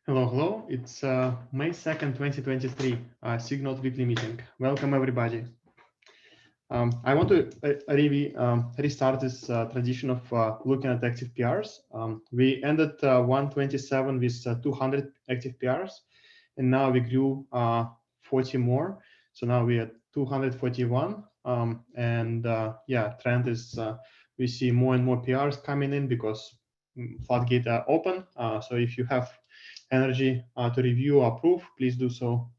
Hello, hello. It's May 2nd, 2023, SIG Node weekly meeting. Welcome, everybody. I want to restart this tradition of looking at active PRs. We ended 127 with 200 active PRs, and now we grew 40 more. So now we're at 241. Trend is we see more and more PRs coming in because floodgate are open. So if you have energy to review or approve, please do so.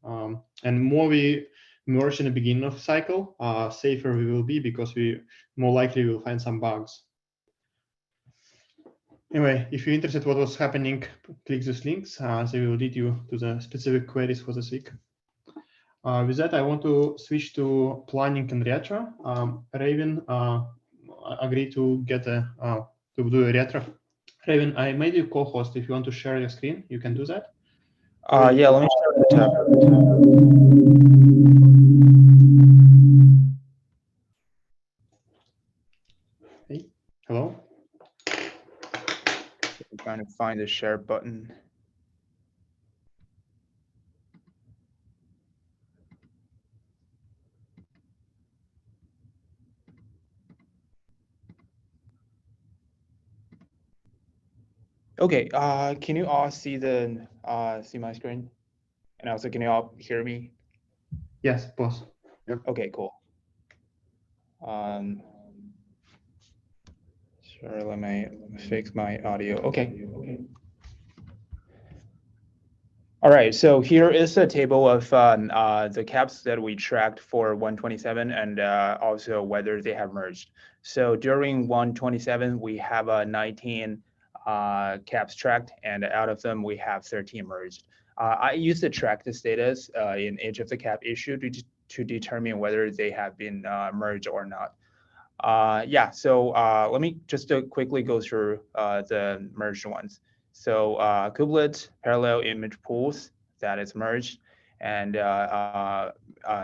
And more we merge in the beginning of the cycle, safer we will be because we more likely will find some bugs. Anyway, if you're interested what was happening, click these links. They will lead you to the specific queries for this week. With that, I want to switch to planning and retro. Raven agreed to get to do a retro. Raven, I made you co-host. If you want to share your screen, you can do that. Yeah, let me share the tab. Hey, hello. I'm trying to find the share button. Okay, can you all see my screen? And also, can you all hear me? Yes, boss. Yep. Okay, cool. Sure, let me fix my audio. Okay. All right, so here is a table of the caps that we tracked for 127 and also whether they have merged. So during 127, we have 19 caps tracked, and out of them, we have 13 merged. I used to track the status in each of the cap issue to determine whether they have been merged or not. So let me just quickly go through the merged ones. So kubelet parallel image pools, that is merged, and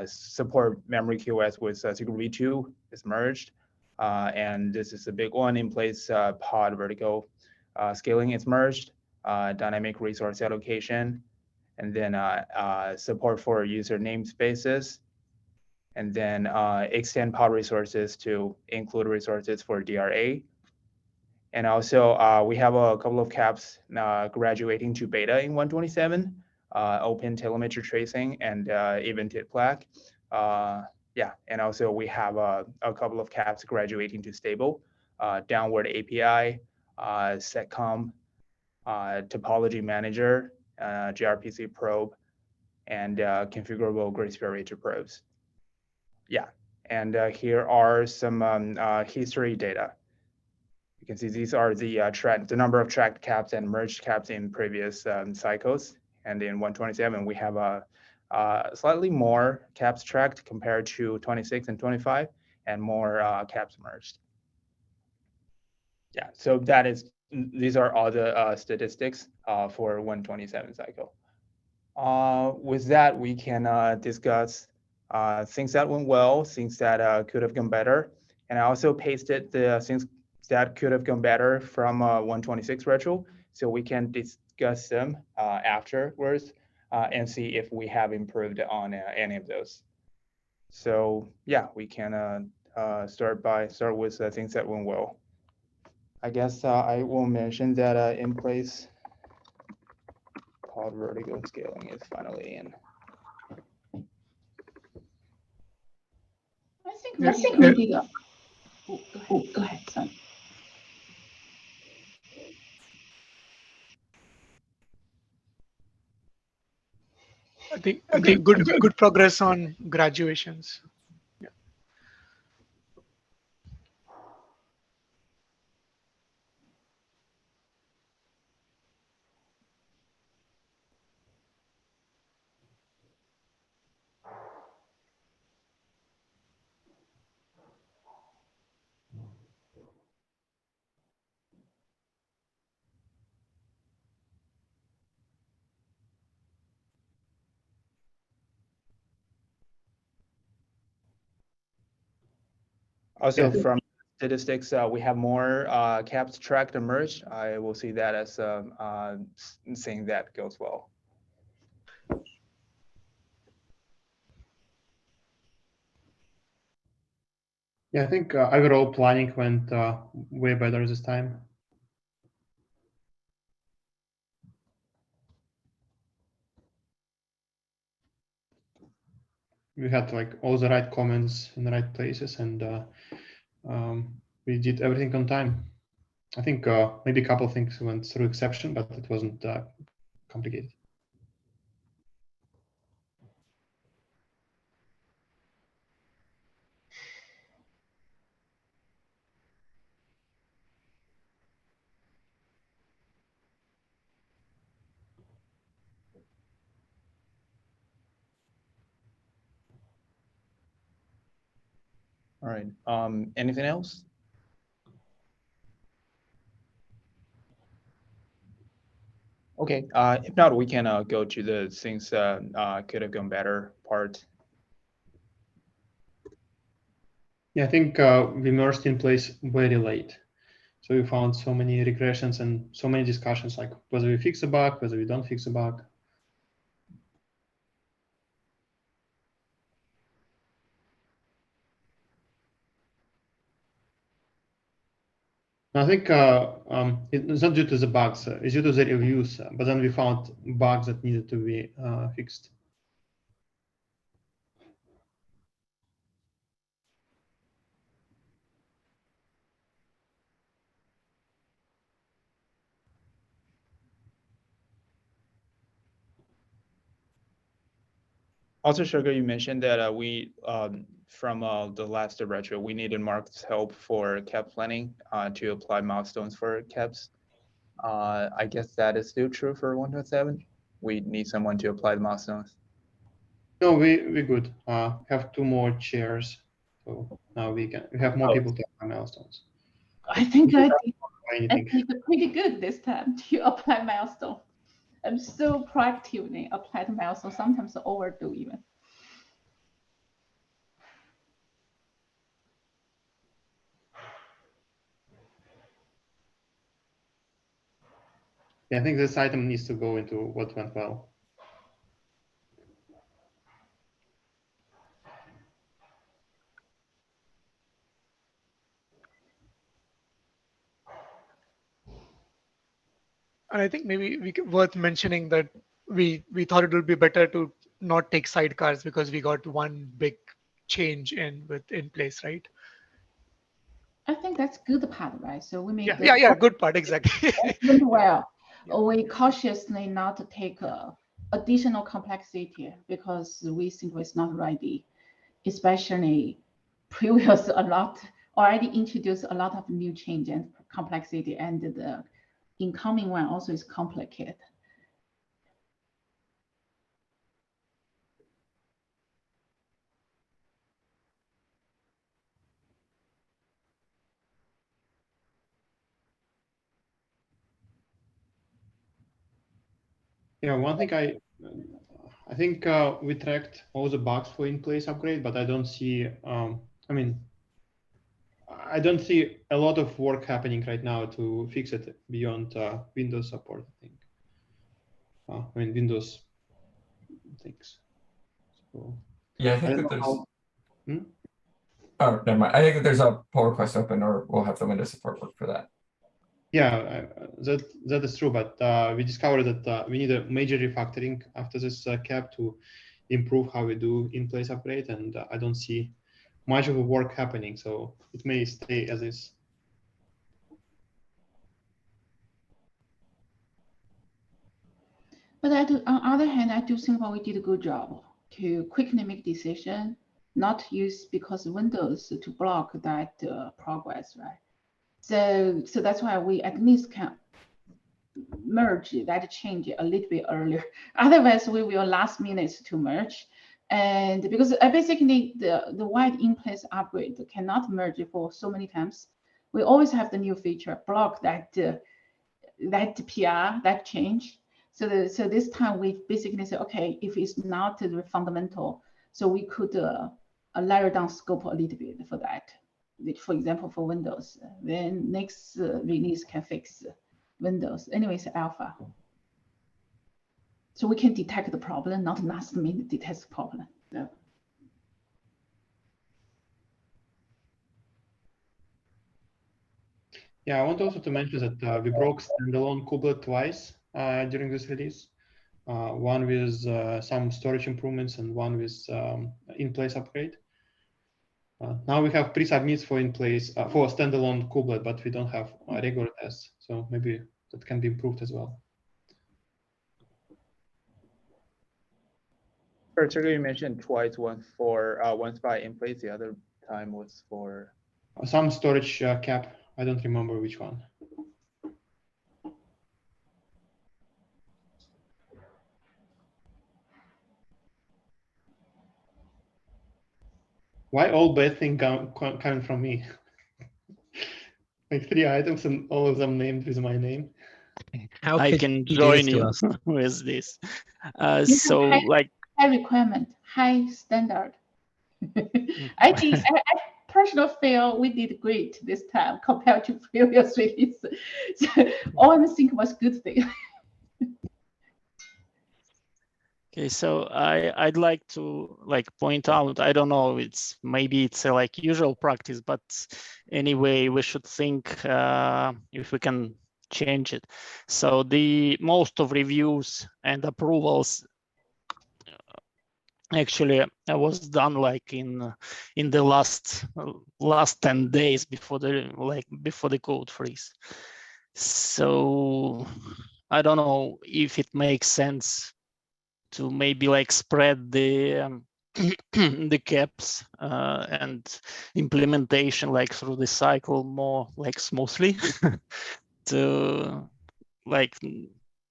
support memory QoS with SIG v2 is merged. And this is a big one in place pod vertical scaling is merged, dynamic resource allocation, and then support for user namespaces, and then extend pod resources to include resources for DRA. And also, we have a couple of caps graduating to beta in 127, open telemetry tracing and evented plaque. And also we have a couple of caps graduating to stable, downward API, SecCom, topology manager, gRPC probe, and configurable grace period probes. And here are some history data. You can see these are the number of tracked caps and merged caps in previous cycles. And in 127, we have slightly more caps tracked compared to 26 and 25, and more caps merged. So these are all the statistics for 127 cycle. With that, we can discuss things that went well, things that could have gone better. And I also pasted the things that could have gone better from 126 retro, so we can discuss them afterwards and see if we have improved on any of those. So we can start with things that went well. I guess I will mention that in place pod vertical scaling is finally in. I think maybe go ahead, son. I think good progress on graduations. Also, from statistics, we have more caps tracked and merged. I will see that as saying that goes well. Yeah, I think overall planning went way better this time. We had like all the right comments in the right places, and we did everything on time. I think maybe a couple of things went through exception, but it wasn't complicated. All right. Anything else? Okay. If not, we can go to the things could have gone better part. Yeah, I think we merged in place very late. So we found so many regressions and so many discussions, like whether we fix a bug, whether we don't fix a bug. I think it's not due to the bugs, it's due to the reviews, but then we found bugs that needed to be fixed. Also, Sugar, you mentioned that we, from the last retro, we needed Mark's help for cap planning to apply milestones for caps. I guess that is still true for 1.7. We need someone to apply the milestones. No, we good. Have 2 more chairs, so now we have more people to apply milestones. I think I Anything. did pretty good this time to apply milestone. I'm so proactively apply the milestone, sometimes overdo even. Yeah, I think this item needs to go into what went well. And I think maybe worth mentioning that we thought it would be better to not take sidecars because we got one big change in place, right? I think that's good part, right? So we made Yeah, good part, exactly. went well. We cautiously not to take additional complexity because we think it's not ready, especially previous already introduced a lot of new change and complexity, and the incoming one also is complicated. Yeah, one thing I think we tracked all the bugs for in-place upgrade, but I don't see. I mean, I don't see a lot of work happening right now to fix it beyond Windows support. I think. I mean, Windows things. So, yeah, I think that there's. Hmm? Oh, never mind. I think that there's a pull request open, or we'll have the Windows support work for that. Yeah, that is true, but we discovered that we need a major refactoring after this cap to improve how we do in-place upgrade, and I don't see much of a work happening, so it may stay as is. But on other hand, I do think we did a good job to quickly make decision, not use because Windows to block that progress, right? So that's why we at least can merge that change a little bit earlier. Otherwise, we will last minutes to merge. And because basically the wide in-place upgrade cannot merge for so many times, we always have the new feature block that PR, that change. So this time we basically say, okay, if it's not the fundamental, so we could layer down scope a little bit for that. for example, for Windows. Then next release can fix Windows. Anyways, alpha. So we can detect the problem, not last minute detect the problem. Yeah. Yeah, I want also to mention that we broke standalone kubelet twice during this release. One with some storage improvements and one with in-place upgrade. Now we have pre-submits for in-place for standalone kubelet, but we don't have regular tests. So maybe that can be improved as well. Particularly, you mentioned twice, once by in place, the other time was for Some storage cap. I don't remember which one. Why all bad things coming from me? Like 3 items and all of them named with my name. How I could can you do join this to you us? with this. You So have like, high requirement, high standard. I personal feel we did great this time compared to previous release. So all I think was good thing. okay, so I'd like to like point out, I don't know, maybe it's like usual practice, but anyway, we should think if we can change it. So the most of reviews and approvals actually was done like in the last 10 days before the code freeze. So I don't know if it makes sense to maybe like spread the the caps and implementation like through the cycle more like smoothly to like,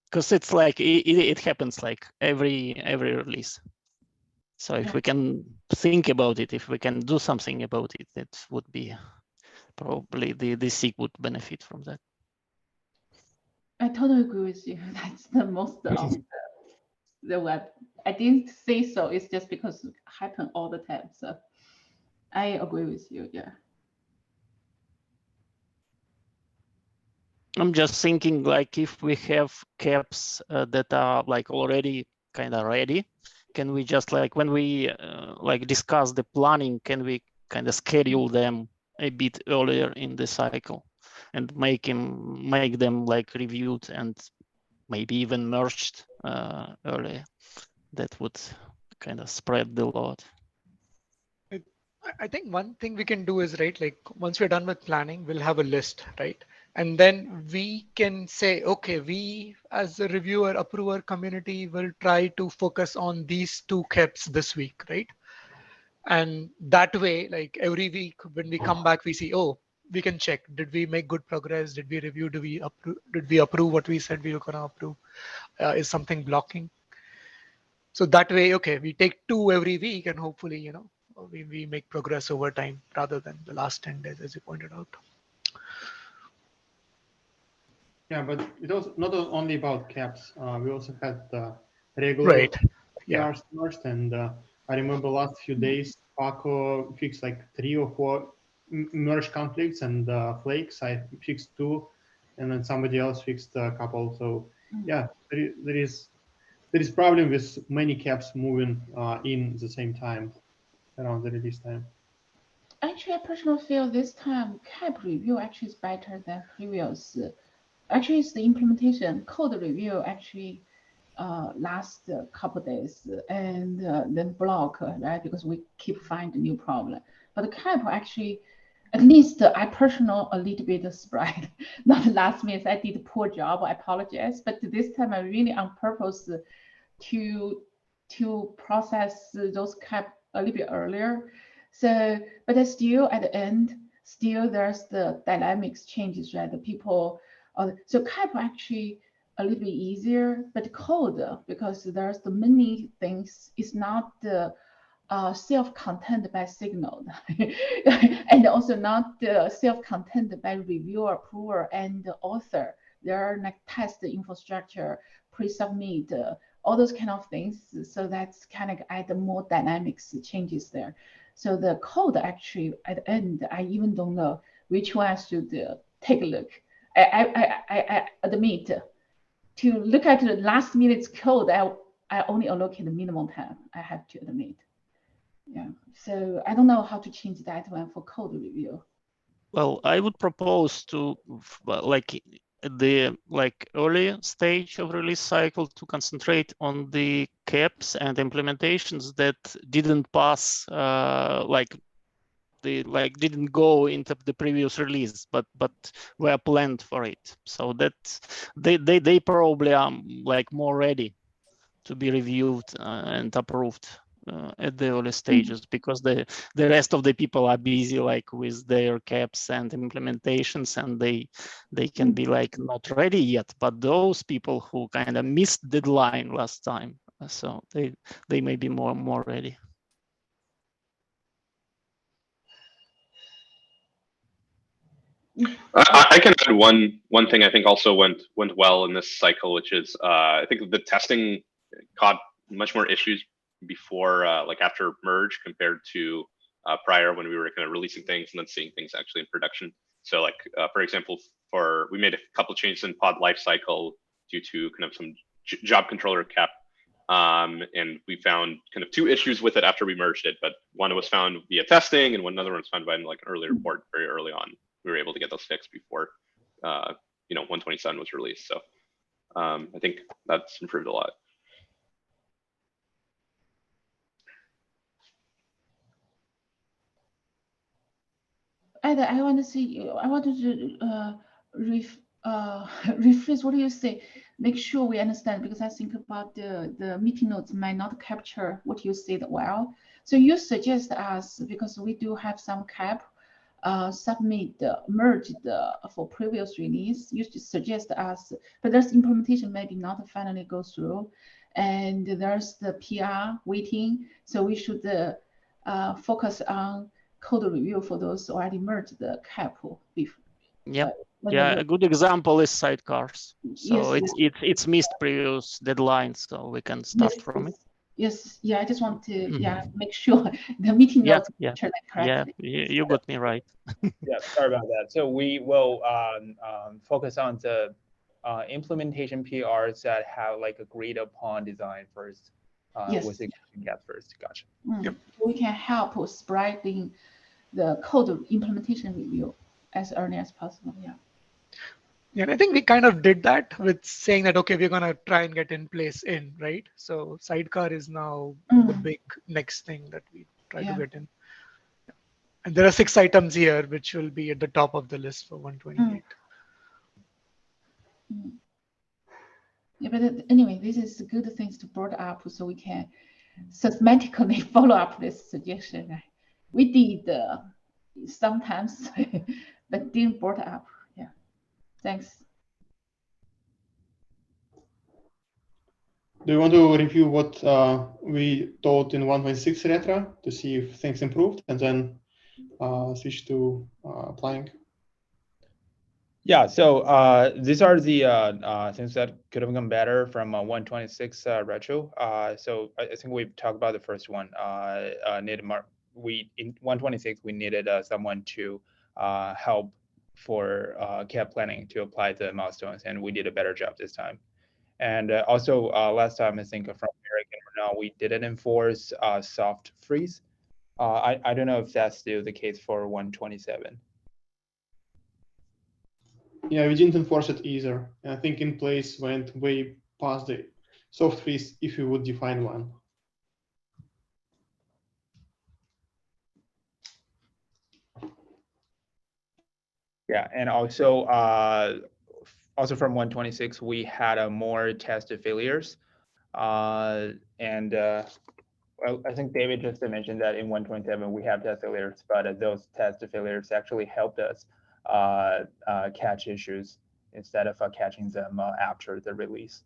because it's like it happens like every release. So if we can think about it, if we can do something about it, it would be probably the SIG would benefit from that. I totally agree with you. That's the most of the web. I didn't say so. It's just because it happens all the time. So I agree with you. Yeah. I'm just thinking like if we have caps that are like already kind of ready, can we just like when we like discuss the planning, can we kind of schedule them a bit earlier in the cycle and make them like reviewed and maybe even merged earlier? That would kind of spread the load. I think one thing we can do is, right, like once we're done with planning, we'll have a list, right? And then we can say, okay, we as a reviewer, approver community will try to focus on these 2 caps this week, right? And that way, like every week when we come back, we see, oh, we can check, did we make good progress? Did we review? Did we approve what we said we were going to approve? Is something blocking? So that way, okay, we take 2 every week and hopefully, you know, we make progress over time rather than the last 10 days, as you pointed out. Yeah, but it was not only about caps. We also had regular Right. Yeah. PRs first, and I remember last few days, Paco fixed like 3 or 4 merge conflicts and flakes. I fixed 2, and then somebody else fixed a couple. So yeah, there is problem with many caps moving in the same time around the release time. Actually, I personally feel this time cap review actually is better than previous. Actually, it's the implementation code review actually last couple days and then block, right? Because we keep finding new problem. But the cap actually, at least I personal a little bit spread. Not last minute, I did a poor job. I apologize. But this time I really on purpose to process those cap a little bit earlier. So, but still at the end, still there's the dynamics changes, right? The people, so cap actually a little bit easier, but code, because there's the many things, it's not the self-contained by SIG Node, and also not self-contained by reviewer, approver, and author. There are like test infrastructure, pre-submit, all those kind of things. So that's kind of add more dynamics changes there. So the code actually at the end, I even don't know which one I should take a look. I admit to look at the last minute's code, I only allocate the minimum time, I have to admit. Yeah, so I don't know how to change that one for code review. Well, I would propose to like the early stage of release cycle to concentrate on the caps and implementations that didn't pass didn't go into the previous release, but were planned for it. So that they probably are more ready to be reviewed and approved at the early stages, because the rest of the people are busy with their caps and implementations, and they can be not ready yet. But those people who kind of missed deadline last time, so they may be more ready. I can add one thing I think also went well in this cycle, which is I think the testing caught much more issues before after merge compared to prior, when we were kind of releasing things and then seeing things actually in production. So for example, we made a couple changes in pod lifecycle due to kind of some job controller cap. And we found kind of two issues with it after we merged it, but one was found via testing and another one was found by an early report very early on. We were able to get those fixed before 127 was released. So I think that's improved a lot. I want to see. I want to rephrase what you say. Make sure we understand, because I think about the meeting notes might not capture what you said well. So you suggest us, because we do have some cap, submit merged for previous release. You suggest us, but there's implementation maybe not finally go through, and there's the PR waiting. So we should focus on code review for those already merged the cap. Yeah, a good example is sidecars. So yes, it's missed previous deadlines, so we can start from it. Yes, yeah, I just want to make sure the meeting notes capture that correctly. Yeah, you got me right. Yeah, sorry about that. So we will focus on the implementation PRs that have agreed upon design first. With existing gaps first. Gotcha. Yep. We can help spreading the code implementation review as early as possible. Yeah. Yeah, and I think we kind of did that with saying that, okay, we're going to try and get in place right? So sidecar is now the big next thing that we try to get in. Yeah. And there are 6 items here, which will be at the top of the list for 128. Yeah, but anyway, this is good things to brought up, so we can systematically follow up this suggestion. We did sometimes, but didn't brought up. Yeah, thanks. Do you want to review what we taught in 1.6 retro to see if things improved, and then switch to applying? Yeah, so these are the things that could have gone better from 126 retro. So I think we've talked about the first one. In 126 we needed someone to help for cap planning to apply the milestones, and we did a better job this time. And also last time, I think from Eric and Renal, we didn't enforce soft freeze. I don't know if that's still the case for 127. Yeah, we didn't enforce it either. I think in place went way past the soft freeze if you would define one. Yeah, and also from 126, we had more test failures. Well, I think David just mentioned that in 127 we have test failures, but those test failures actually helped us catch issues instead of catching them after the release.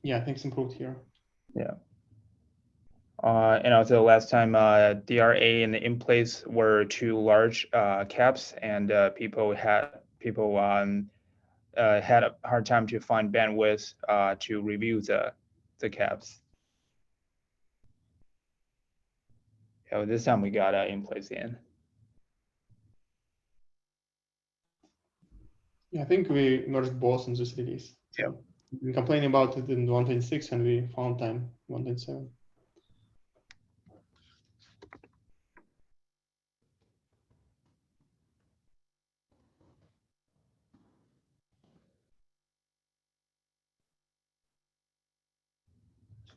Yeah, things improved here. Yeah. And also last time, DRA and the in place were too large caps, and people had a hard time to find bandwidth to review the caps. Yeah, this time we got in place in. Yeah, I think we merged both in this release. So we complained about it in 1.6 and we found time 1.7.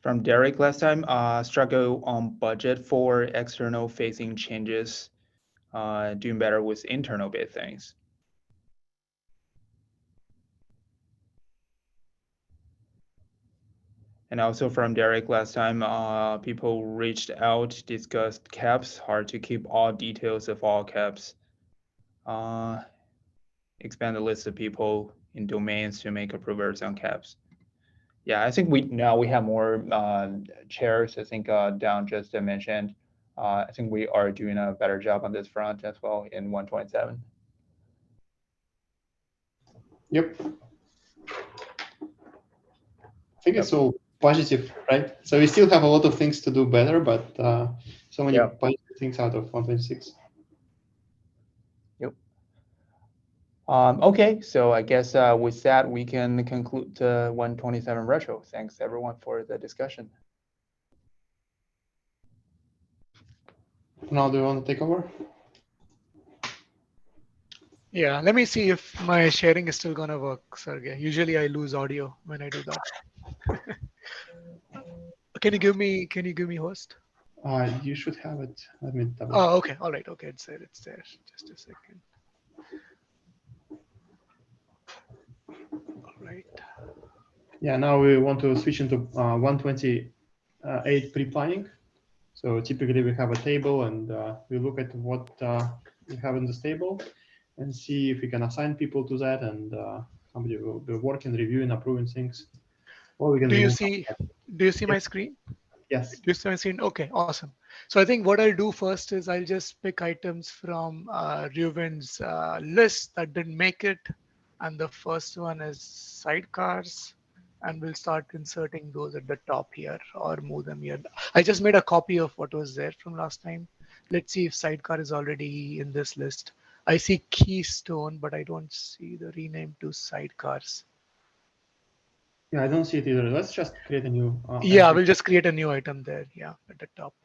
From Derek last time, struggle on budget for external facing changes, doing better with internal bit things. And also from Derek last time, people reached out, discussed caps, hard to keep all details of all caps. Expand the list of people in domains to make approvers on caps. Yeah, I think now we have more chairs. I think Down just mentioned. I think we are doing a better job on this front as well in 1.7. Yep. I think it's all positive, right? So we still have a lot of things to do better, but so many positive things out of 1.6. Yep. Okay, so I guess with that, we can conclude 127 retro. Thanks everyone for the discussion. Now, do you want to take over? Yeah, let me see if my sharing is still gonna work, Sergey. Usually I lose audio when I do that. Can you give me host? You should have it. Let me double. Oh, okay. All right. Okay, it's there. It's there. Just a second. All right. Yeah, now we want to switch into 128 pre-planning. So typically we have a table and we look at what we have in this table and see if we can assign people to that, and somebody will be working, reviewing, approving things. Or we can Do you see my screen? Yes. Do you see my screen? Okay, awesome. So I think what I'll do first is I'll just pick items from Reuven's list that didn't make it. And the first one is sidecars. And we'll start inserting those at the top here or move them here. I just made a copy of what was there from last time. Let's see if sidecar is already in this list. I see Keystone, but I don't see the rename to sidecars. Yeah, I don't see it either. Let's just create a new. Yeah, we'll just create a new item there. Yeah, at the top.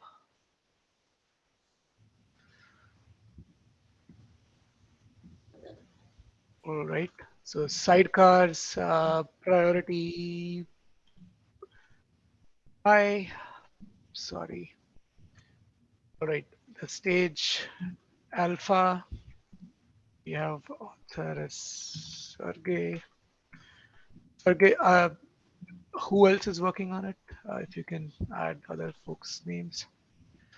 All right. So sidecars, priority. Sorry. All right. The stage alpha. We have author is Sergey. Sergey, who else is working on it? If you can add other folks' names.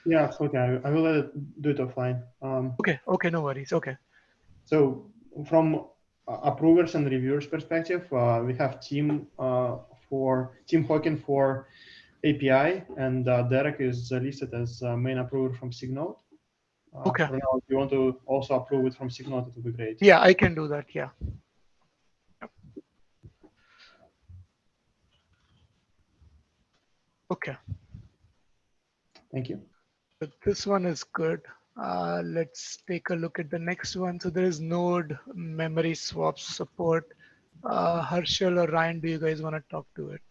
Yeah, okay. I will do it offline. Okay. Okay. No worries. Okay. So from approvers and reviewers perspective, we have Tim Hawken for API, and Derek is listed as main approver from SIG Node. Okay. For now, if you want to also approve it from SIG Node, it would be great. Yeah, I can do that. Yeah. Okay. Thank you. So this one is good. Let's take a look at the next one. So there is node memory swap support. Harshal or Ryan, do you guys want to talk to it?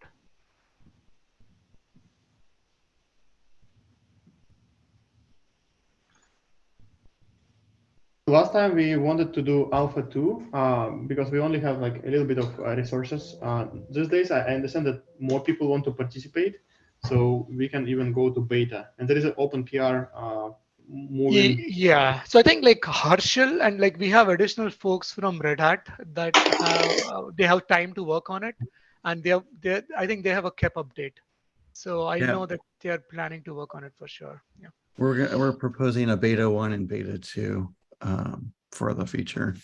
Last time we wanted to do alpha 2 because we only have like a little bit of resources. These days, I understand that more people want to participate, so we can even go to beta. And there is an open PR moving. Yeah. So I think like Harshal and like we have additional folks from Red Hat that have they have time to work on it, and I think they have a KEP update. So I know that they are planning to work on it for sure. Yeah. We're proposing a beta 1 and beta 2 for the feature.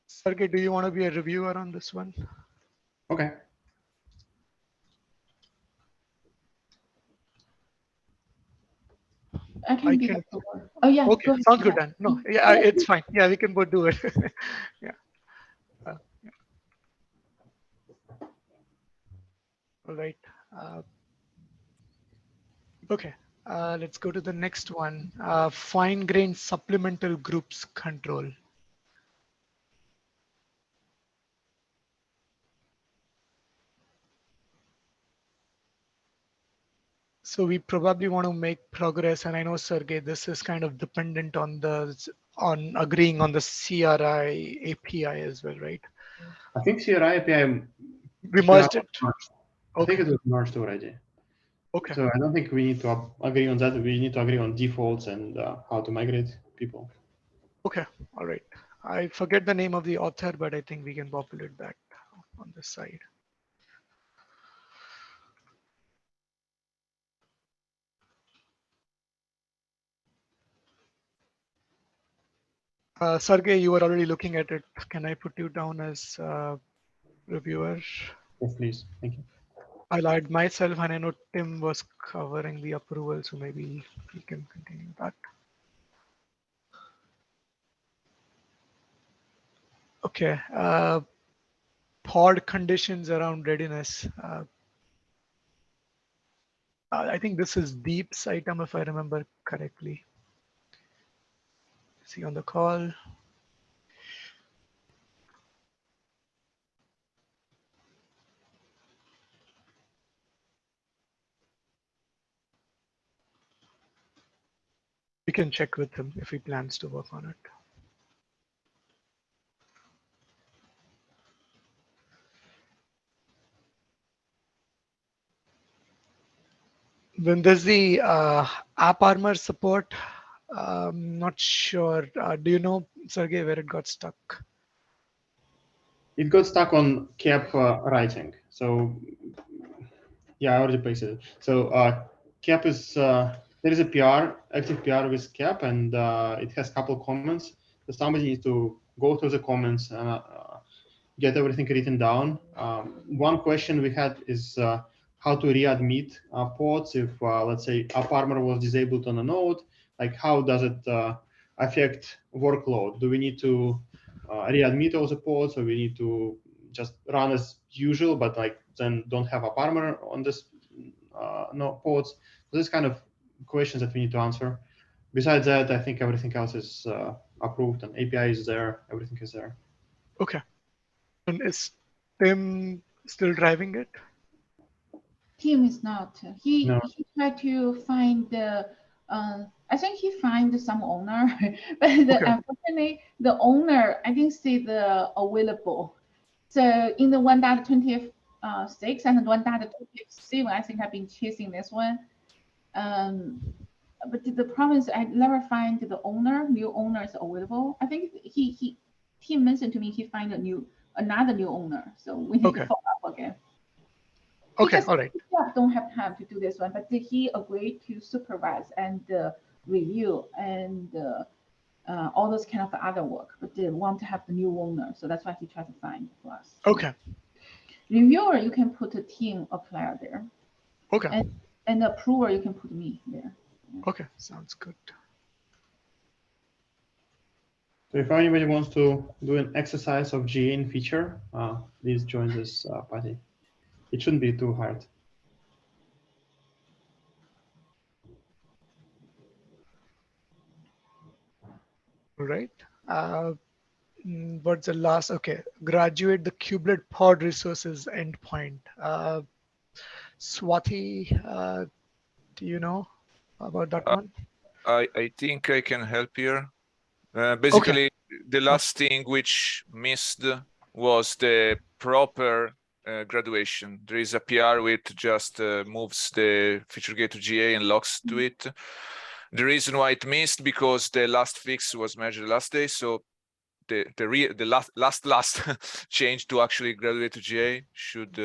Sergey, do you want to be a reviewer on this one? Okay. I can be the approver. Oh yeah. Okay, Go ahead. sounds good then. No, yeah, it's fine. Yeah, we can both do it. Yeah. Yeah. All right. Okay. Let's go to the next one. Fine-grained supplemental groups control. So we probably want to make progress, and I know, Sergey, this is kind of dependent on agreeing on the CRI API as well, right? I think CRI API. We merged it. I think Okay. it was merged already. Okay. So I don't think we need to agree on that. We need to agree on defaults and how to migrate people. Okay. All right. I forget the name of the author, but I think we can populate that on this side. Sergey, you were already looking at it. Can I put you down as reviewer? Yes, please. Thank you. I'll add myself, and I know Tim was covering the approval, so maybe we can continue that. Okay. Pod conditions around readiness. I think this is Deep's item, if I remember correctly. Is he on the call? We can check with him if he plans to work on it. Then there's the AppArmor support. Not sure. Do you know, Sergey, where it got stuck? It got stuck on cap writing. So yeah, I already pasted it. So cap is there is a PR, active PR with cap, and it has a couple of comments. So somebody needs to go through the comments and get everything written down. One question we had is how to readmit pods if, let's say, AppArmor was disabled on a node. Like, how does it affect workload? Do we need to readmit all the pods, or we need to just run as usual, but like then don't have AppArmor on this no pods? So this kind of questions that we need to answer. Besides that, I think everything else is approved, and API is there. Everything is there. Okay. And is Tim still driving it? Tim is not. He No. he tried to find the. I think he find some owner, but unfortunately the owner I didn't see the available. So in the 1.26 and 1.27, I think I've been chasing this one. But the problem is I never find the owner. New owner is available. I think he mentioned to me he find another new owner. So we need to follow up again. Okay, all right. Don't have time to do this one, but he agreed to supervise and review and all those kind of other work, but they want to have the new owner, so that's why he tried to find for us. Okay. Reviewer, you can put a team applier there. Okay. And approver, you can put me there. Okay, sounds good. So if anybody wants to do an exercise of GA in feature, please join this party. It shouldn't be too hard. All right. What's the last? Okay, graduate the kubelet pod resources endpoint. Swati, do you know about that one? I think I can help here. Basically, the last thing which missed was the proper graduation. There is a PR which just moves the feature gate to GA and locks to it. The reason why it missed because the last fix was measured last day, so the last change to actually graduate to GA should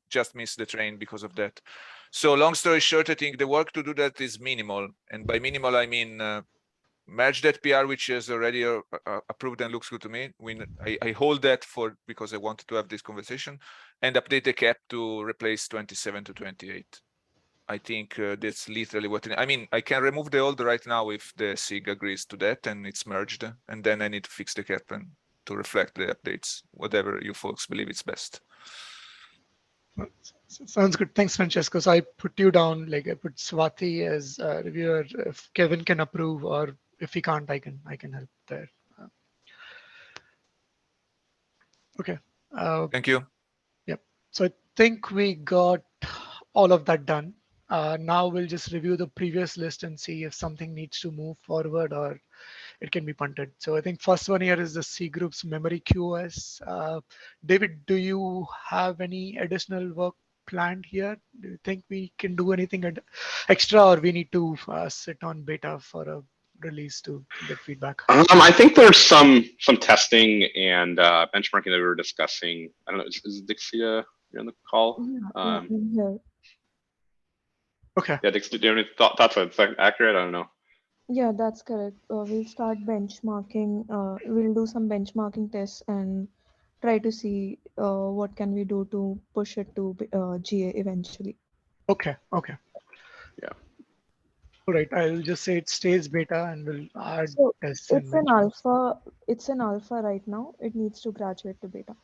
just miss the train because of that. So long story short, I think the work to do that is minimal, and by minimal I mean merge that PR which is already approved and looks good to me. I hold that for because I wanted to have this conversation, and update the cap to replace 27 to 28. I think that's literally what I mean. I can remove the old right now if the SIG agrees to that and it's merged, and then I need to fix the cap and to reflect the updates, whatever you folks believe is best. Sounds good. Thanks, Francesco. So I put you down, like I put Swati as a reviewer. If Kevin can approve, or if he can't, I can help there. Okay. Thank you. Yep. So I think we got all of that done. Now we'll just review the previous list and see if something needs to move forward or it can be punted. So I think first one here is the C group's memory QoS. David, do you have any additional work planned here? Do you think we can do anything extra, or we need to sit on beta for a release to get feedback? I think there's some testing and benchmarking that we were discussing. I don't know. Is Dixia you're on the call? I'm here. Okay. Yeah, Dixia, do you have any thoughts? That's accurate. I don't know. Yeah, that's correct. We'll start benchmarking. We'll do some benchmarking tests and try to see what can we do to push it to GA eventually. Okay. Yeah. All right. I'll just say it stays beta and we'll add So tests. it's an alpha. It's an alpha right now. It needs to graduate to beta.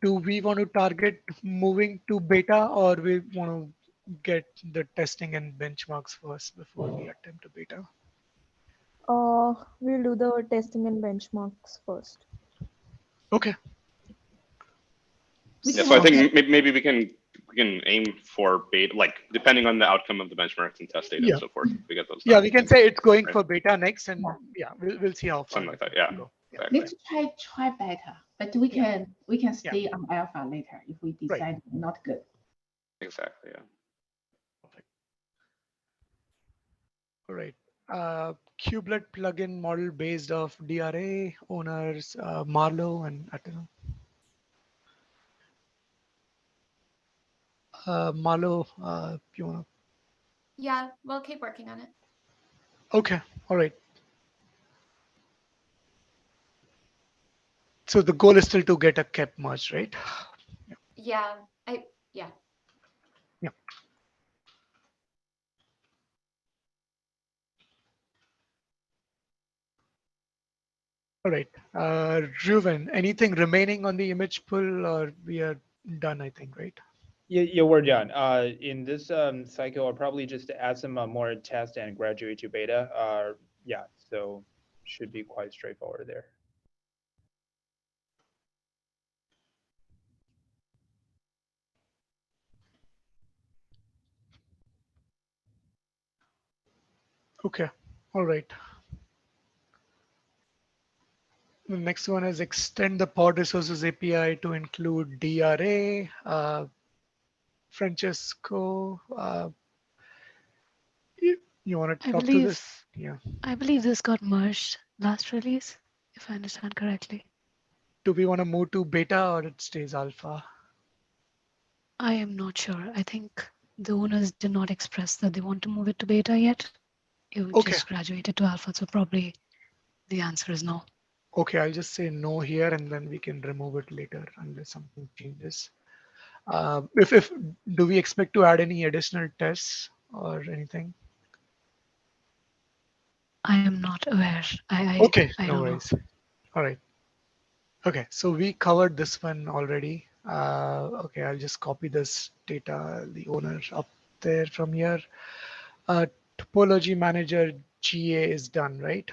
Do we want to target moving to beta, or we want to get the testing and benchmarks first before we attempt a beta? We'll do the testing and benchmarks first. Okay. Yeah, so I think maybe we can aim for beta, like depending on the outcome of the benchmarks and test data and so forth. We get those. Yeah, we can say it's going for beta next, and yeah, we'll see how far. Something like that. Yeah. Exactly. Let's try beta, but we can stay on alpha later if we decide not good. Exactly. Yeah. Perfect. All right. Kubelet plugin model based off DRA owners Marlowe and Attino. Marlo, you wanna? Yeah, we'll keep working on it. Okay, all right. So the goal is still to get a cap merge, right? Yeah. Yeah. All right. Reuven, anything remaining on the image pull, or we are done, I think, right? Yeah, we're done. In this cycle, I'll probably just add some more tests and graduate to beta. Yeah, so should be quite straightforward there. Okay, all right. The next one is extend the pod resources API to include DRA. Francesco, you want to talk to this? Yeah. I believe this got merged last release, if I understand correctly. Do we want to move to beta or it stays alpha? I am not sure. I think the owners did not express that they want to move it to beta yet. You just graduated to alpha, so probably the answer is no. Okay, I'll just say no here, and then we can remove it later unless something changes. If do we expect to add any additional tests or anything? I am not aware. Okay, I no don't worries. know. All right. Okay, so we covered this one already. Okay, I'll just copy this data, the owner up there from here. Topology manager GA is done, right?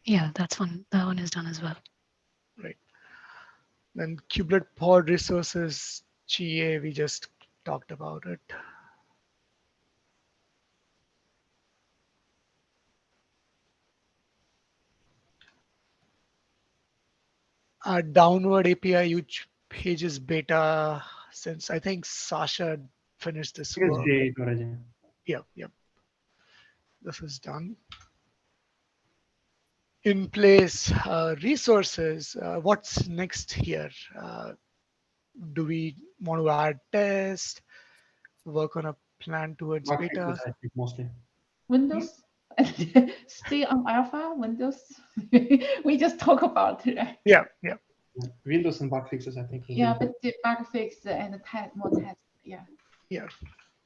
Yeah, that's one. That one is done as well. Right. Then kubelet pod resources GA, we just talked about it. Downward API huge pages beta, since I think Sasha finished this work. Yep. This is done. In place resources, what's next here? Do we want to add test, work on a plan towards beta? Mostly. Windows, stay on alpha, Windows. We just talk about it. Right? Yeah. Windows and bug fixes, I think. Yeah, but the bug fix and the more test, yeah. Yeah.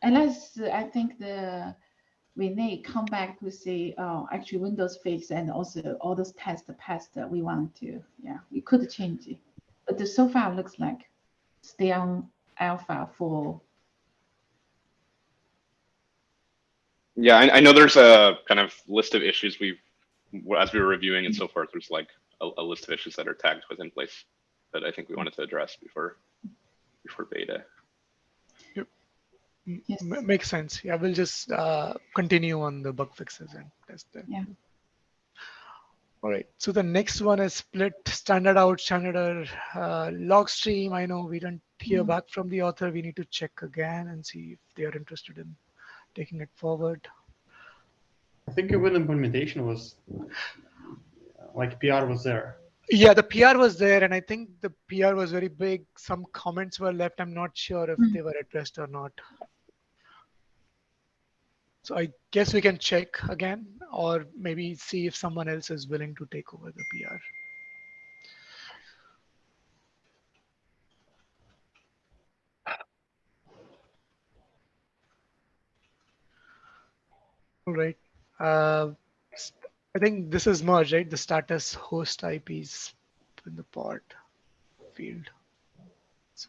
Unless I think we may come back to say, actually Windows fix and also all those tests passed we want to, yeah, we could change it. But so far it looks like stay on alpha for. Yeah, I know there's a kind of list of issues as we were reviewing and so forth, there's like a list of issues that are tagged within place that I think we wanted to address before beta. Yep. Yes. Makes sense. Yeah, we'll just continue on the bug fixes and test them. Yeah. All right. So the next one is split standard out, standard log stream. I know we didn't hear back from the author. We need to check again and see if they are interested in taking it forward. I think when implementation was like PR was there. Yeah, the PR was there, and I think the PR was very big. Some comments were left. I'm not sure if they were addressed or not. So I guess we can check again, or maybe see if someone else is willing to take over the PR. All right. I think this is merged, right? The status host IPs in the pod field. So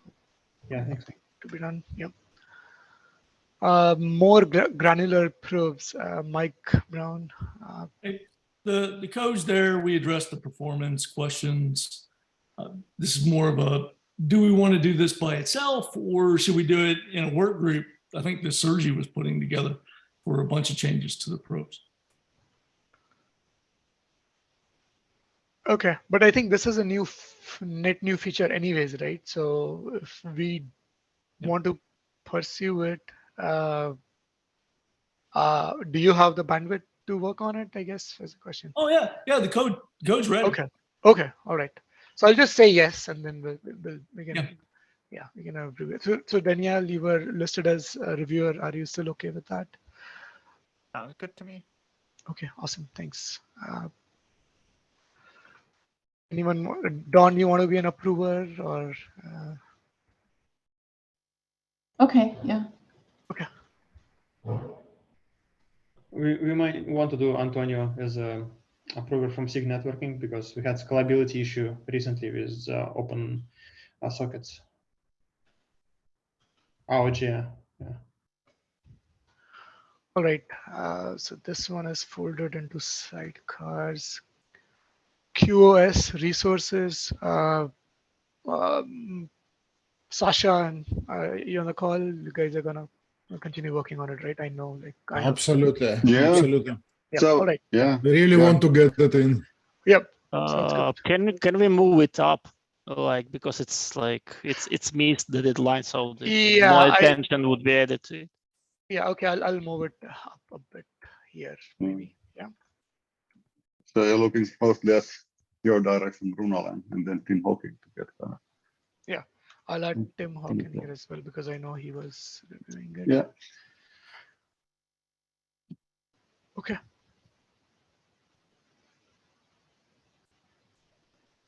yeah, I think so. To be done. Yep. More granular probes. Mike Brown. The codes there, we addressed the performance questions. This is more of a, do we want to do this by itself or should we do it in a work group? I think that Sergi was putting together for a bunch of changes to the probes. Okay, but I think this is a new net new feature anyways, right? So if we want to pursue it, do you have the bandwidth to work on it? I guess is the question. Oh yeah, the code's ready. Okay, all right. So I'll just say yes, and then we can we can have review. So Danielle, you were listed as a reviewer. Are you still okay with that? Sounds good to me. Okay, awesome. Thanks. Anyone more? Don, you want to be an approver or? Okay, yeah. Okay. We might want to do Antonio as a approver from SIG networking because we had scalability issue recently with open sockets. AOG, yeah. All right. So this one is folded into sidecars. QoS resources. Sasha and you on the call. You guys are gonna continue working on it, right? I know, like absolutely, yeah, absolutely. Yep. So all right. yeah, We really want to get that in. Yep. Can we move it up? Like because it's like it's missed the deadline, so more attention would be added to it. Yeah. Okay. I'll move it up a bit here, maybe. Yeah. So you're looking mostly at your direction, Bruno, and then Tim Hawking to get that. Yeah. I'll add Tim Hawking here as well because I know he was reviewing it. Yeah. Okay.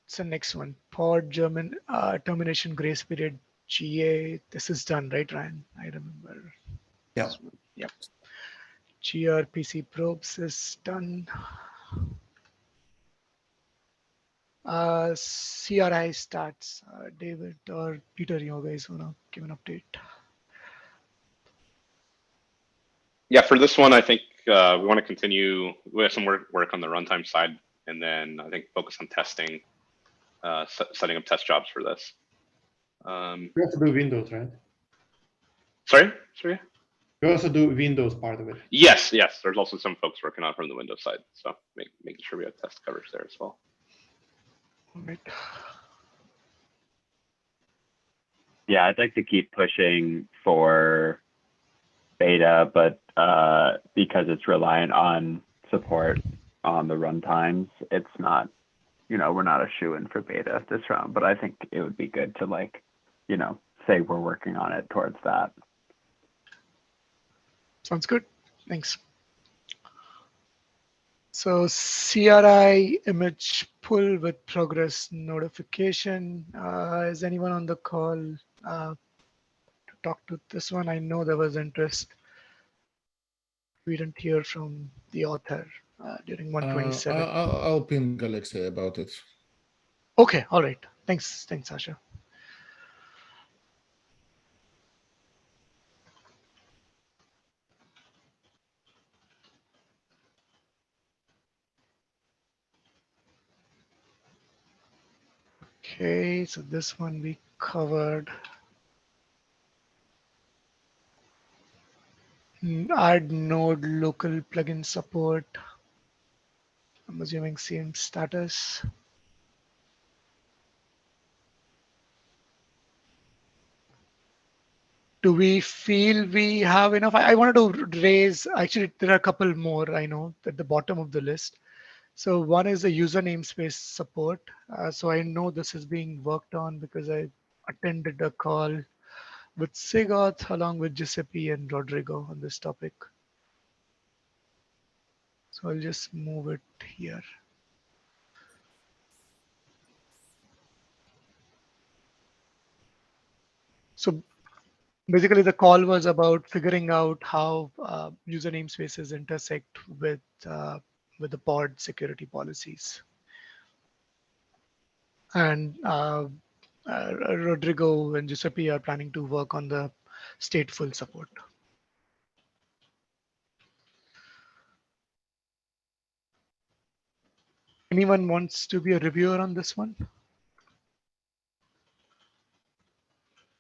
So next one, pod German termination grace period GA. This is done, right, Ryan? I remember. Yeah. Yep. gRPC probes is done. CRI stats. David or Peter, you guys wanna give an update? Yeah, for this one, I think we want to continue. We have some work on the runtime side, and then I think focus on testing, setting up test jobs for this. We also do Windows, right? Sorry. We also do Windows part of it. Yes. There's also some folks working on it from the Windows side, so making sure we have test coverage there as well. All right. Yeah, I'd like to keep pushing for beta, but because it's reliant on support on the runtimes, it's not, we're not a shoo-in for beta this round, but I think it would be good to say we're working on it towards that. Sounds good. Thanks. So CRI image pull with progress notification. Is anyone on the call to talk to this one? I know there was interest. We didn't hear from the author during 127. I'll ping Alexei about it. Okay, all right. Thanks, Sasha. Okay, so this one we covered. Add node local plugin support. I'm assuming same status. Do we feel we have enough? I wanted to raise, actually, there are a couple more I know at the bottom of the list. So one is the user namespace support. So I know this is being worked on because I attended a call with Sigoth along with Giuseppe and Rodrigo on this topic. So I'll just move it here. So basically the call was about figuring out how user namespaces intersect with the pod security policies. And Rodrigo and Giuseppe are planning to work on the stateful support. Anyone wants to be a reviewer on this one?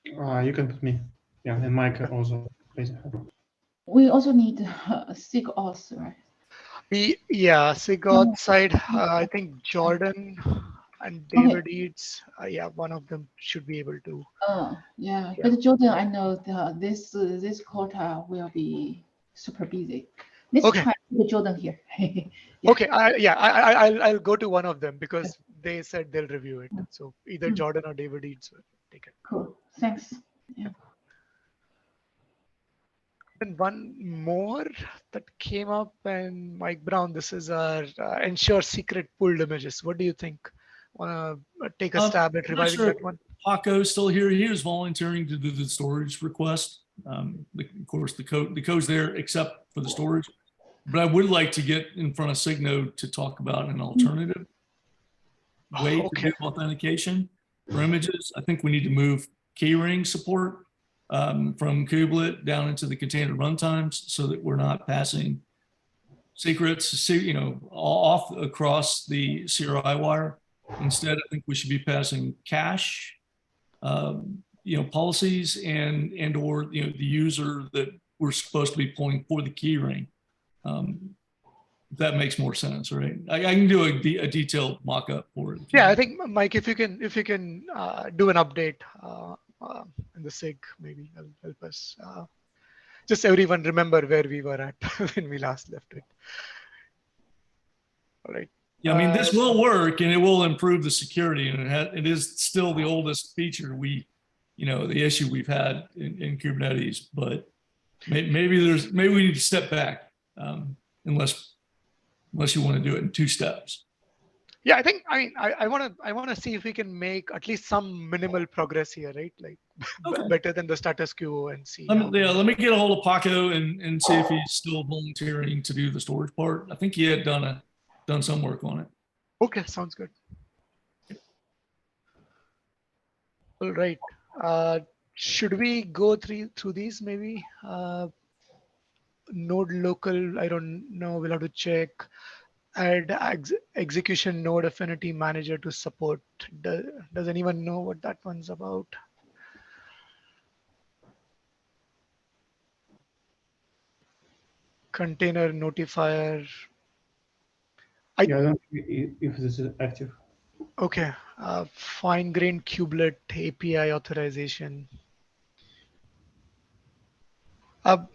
You can put me. Yeah, and Mike also. Please. We also need SIG auth, right? Yeah, SIG side, I think Jordan and David Eads, yeah, one of them should be able to. Yeah, but Jordan, I know this quarter will be super busy. Let's try the Jordan here. Yeah. Okay, I'll go to one of them because they said they'll review it. So either Jordan or David Eads will take it. Cool, thanks. Yeah. And one more that came up, and Mike Brown, this is our ensure secret pooled images. What do you think? Want to take a stab at reviving that one? Paco's still here. He was volunteering to do the storage request. Of course, the code's there except for the storage. But I would like to get in front of SIG Node to talk about an alternative way to do authentication for images. I think we need to move keyring support from kubelet down into the container runtimes so that we're not passing secrets, off across the CRI wire. Instead, I think we should be passing cache, policies and or the user that we're supposed to be pulling for the keyring. That makes more sense, right? I can do a detailed mock-up for it. Yeah, I think Mike, if you can do an update in the SIG, maybe that'll help us. Just everyone remember where we were at when we last left it. All right. Yeah, I mean, this will work and it will improve the security, and it is still the oldest feature the issue we've had in Kubernetes, but maybe we need to step back unless you want to do it in 2 steps. Yeah, I want to see if we can make at least some minimal progress here, right? Like better than the status quo, and see. Let me get a hold of Paco and see if he's still volunteering to do the storage part. I think he had done some work on it. Okay, sounds good. All right. Should we go through these maybe? Node local, I don't know, we'll have to check. Add execution node affinity manager to support. Does anyone know what that one's about? Container notifier. I don't know if this is active. Okay. Fine-grained kubelet API authorization.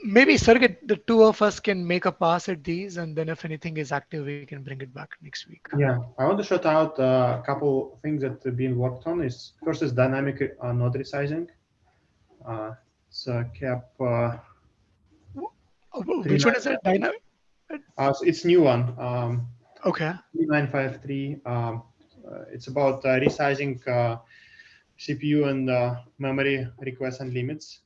Maybe Sergey, the 2 of us can make a pass at these, and then if anything is active, we can bring it back next week. Yeah, I want to shout out a couple things that have been worked on. First is dynamic node resizing. So cap. Which one is it? So it's new one. Okay. 3953. It's about resizing CPU and memory requests and limits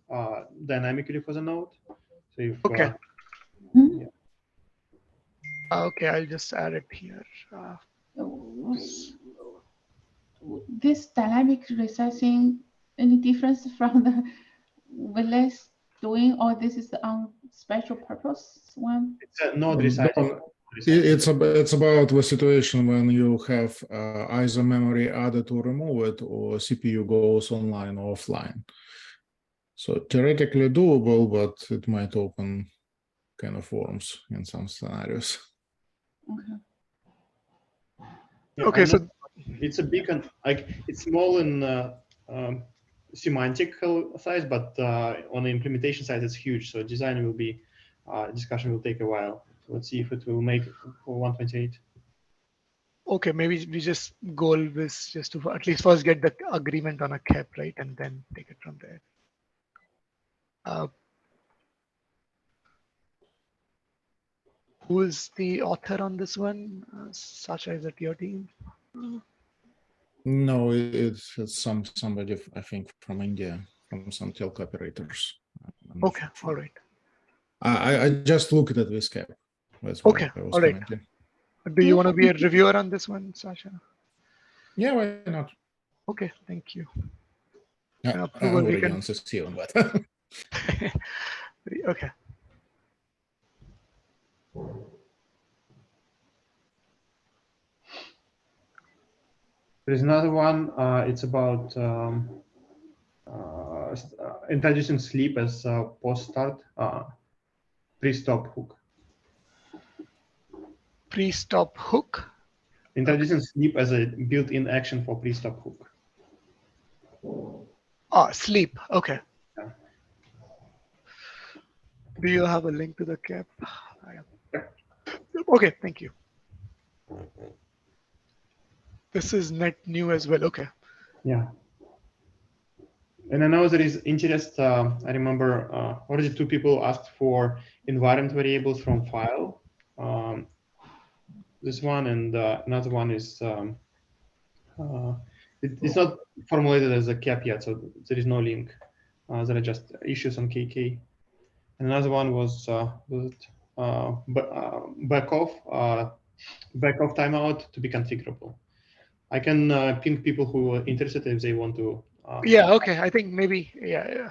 dynamically for the node. So if Okay. yeah. Okay, I'll just add it here. This dynamic resizing, any difference from the Willis doing, or this is on special purpose one? It's a node resizing. It's about the situation when you have either memory added or removed, or CPU goes online or offline. So theoretically doable, but it might open kind of worms in some scenarios. Okay. Yeah, okay, so it's a big and like it's small in semantic size, but on the implementation side, it's huge. So design will be discussion will take a while. So let's see if it will make it for 128. okay, maybe we just goal is just to at least first get the agreement on a cap, right, and then take it from there. Who is the author on this one? Sasha, is it your team? No, it's somebody I think from India, from some telco operators. Okay, all right. I just looked at this cap. That's why Okay, I was all right. commenting. Do you want to be a reviewer on this one, Sasha? Yeah, why not? Okay, thank you. I'm Approval, we already can. on Cecile, but Okay. There's another one. It's about introducing sleep as post-start pre-stop hook. Pre-stop hook? Introducing sleep as a built-in action for pre-stop hook. Ah, sleep. Okay. Yeah. Do you have a link to the cap? Okay, thank you. This is net new as well. Okay. Yeah. And I know there is interest. I remember already 2 people asked for environment variables from file. This one and another one is it's not formulated as a cap yet, so there is no link. There are just issues on KK. And another one was back off timeout to be configurable. I can ping people who are interested if they want to. Yeah. Okay. I think maybe. Yeah.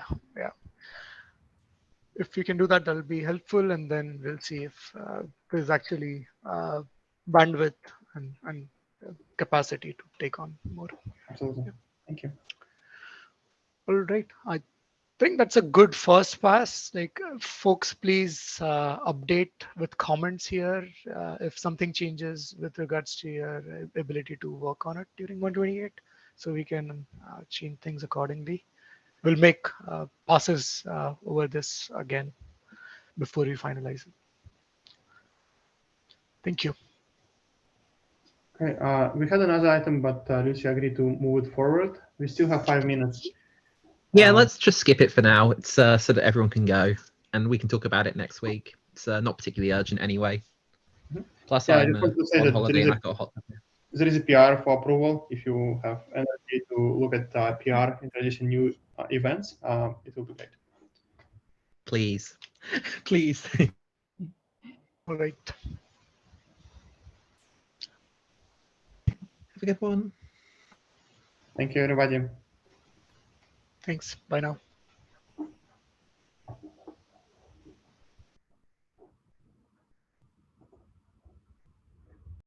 If you can do that, that'll be helpful, and then we'll see if there's actually bandwidth and capacity to take on more. Absolutely. Yeah. Thank you. All right. I think that's a good first pass. Like, folks, please update with comments here if something changes with regards to your ability to work on it during 128, so we can change things accordingly. We'll make passes over this again before we finalize it. Thank you. Okay, we had another item, but Lucy agreed to move it forward. We still have 5 minutes. Yeah, let's just skip it for now. It's so that everyone can go, and we can talk about it next week. It's not particularly urgent anyway. Plus, yeah, I'm on holiday and I've got a hot. There is a PR for approval. If you have energy to look at PR, introducing new events, it will be great. Please, please. All right. Have a good one. Thank you, everybody. Thanks. Bye now.